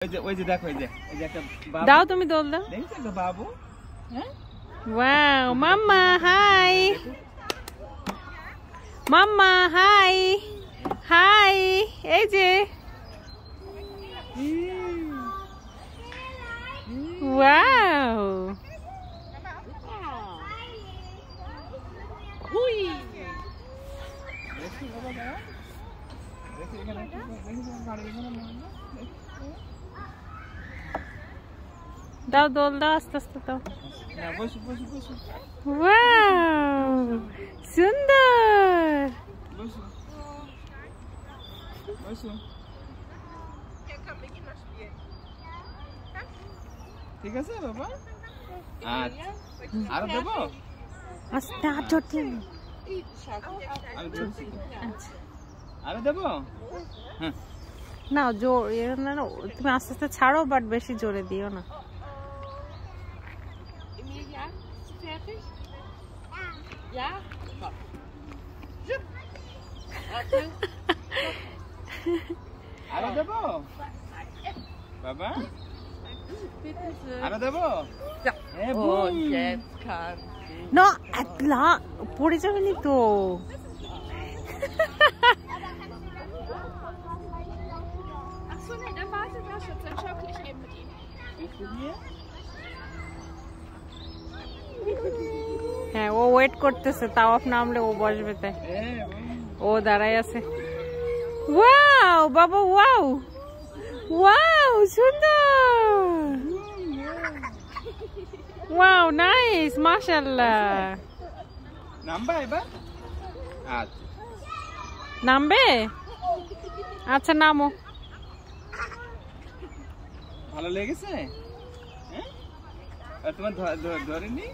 ওই যে দেখো, এই যে একটা বাবু। দাও তুমি দোল দাও। দেখছো একটা বাবু? হ্যাঁ, ওয়াও মাম্মা হাই, মাম্মা হাই হাই, এই যে ওয়াও হুই। দেখছি বাবা, দাঁড়া। দেখছি এখানে, দেখছি গাড়ি এখানে না। দাও দোল দাও, আস্তে আস্তে দাও। না, বসো বসো বসো ওয়াও সুন্দর। বসো বসো। ঠিক আছে বাবা? আচ্ছা, আরো দেবো? আস্তে হাত ধরতে। আমি ধরছি। আচ্ছা আরো দেবো? হ্যাঁ। না জোর না, তুমি আস্তে আস্তে ছাড়ো, বাট বেশি জোরে দিও না। Emilia, bist du fertig? Ja? Komm. Jupp. Okay. আরো দেবো বাবা? Bitte schön. আরো দেবো? Ja. Eh, Und boom. jetzt kann না একলা পড়ে যাবে নি তো। Achso, nee, dann warte da schon. Dann schaukel ich eben mit ihm. একটু দিয়ে। হ্যাঁ ও ওয়েট করতেছে, তাও আপনি নামলে ও বসবে তাই। ও দাঁড়াই আছে। ওয়াও বাবা, ওয়াও ওয়াও সুন্দর, ওয়াও নাইস, মাশাআল্লাহ। নামবা এবার? আচ্ছা, নামবে? আচ্ছা নামো। ভালো লেগেছে? হ্যাঁ, আর তোমার ধরেনি?